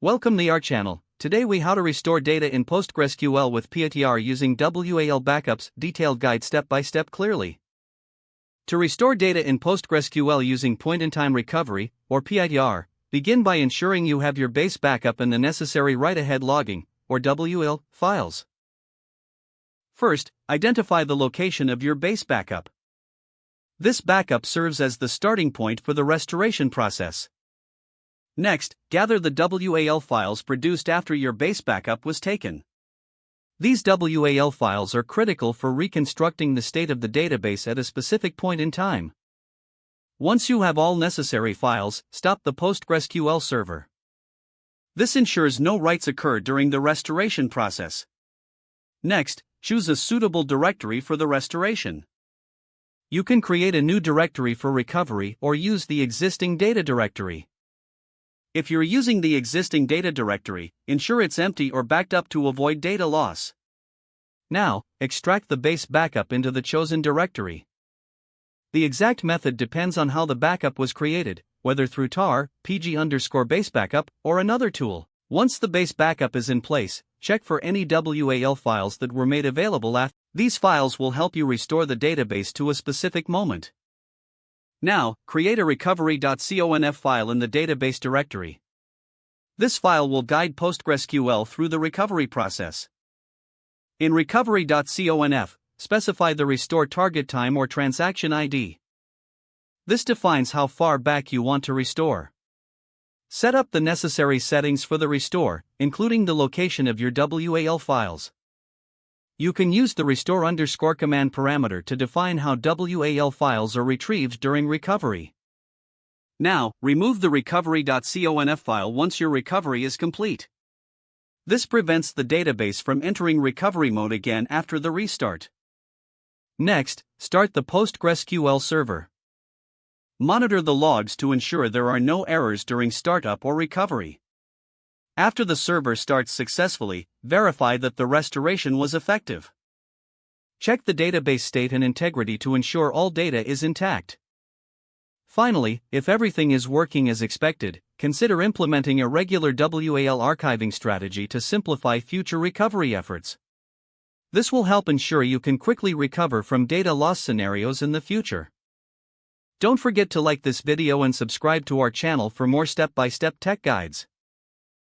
Welcome to our channel. Today we how to restore data in PostgreSQL with PITR using WAL backups, detailed guide step by step clearly. To restore data in PostgreSQL using point-in-time recovery, or PITR, begin by ensuring you have your base backup and the necessary write-ahead logging, or WAL, files. First, identify the location of your base backup. This backup serves as the starting point for the restoration process. Next, gather the WAL files produced after your base backup was taken. These WAL files are critical for reconstructing the state of the database at a specific point in time. Once you have all necessary files, stop the PostgreSQL server. This ensures no writes occur during the restoration process. Next, choose a suitable directory for the restoration. You can create a new directory for recovery or use the existing data directory. If you're using the existing data directory, ensure it's empty or backed up to avoid data loss. Now, extract the base backup into the chosen directory. The exact method depends on how the backup was created, whether through tar, pg_base backup, or another tool. Once the base backup is in place, check for any WAL files that were made available after. These files will help you restore the database to a specific moment. Now, create a recovery.conf file in the database directory. This file will guide PostgreSQL through the recovery process. In recovery.conf, specify the restore target time or transaction ID. This defines how far back you want to restore. Set up the necessary settings for the restore, including the location of your WAL files. You can use the restore_command parameter to define how WAL files are retrieved during recovery. Now, remove the recovery.conf file once your recovery is complete. This prevents the database from entering recovery mode again after the restart. Next, start the PostgreSQL server. Monitor the logs to ensure there are no errors during startup or recovery. After the server starts successfully, verify that the restoration was effective. Check the database state and integrity to ensure all data is intact. Finally, if everything is working as expected, consider implementing a regular WAL archiving strategy to simplify future recovery efforts. This will help ensure you can quickly recover from data loss scenarios in the future. Don't forget to like this video and subscribe to our channel for more step-by-step tech guides.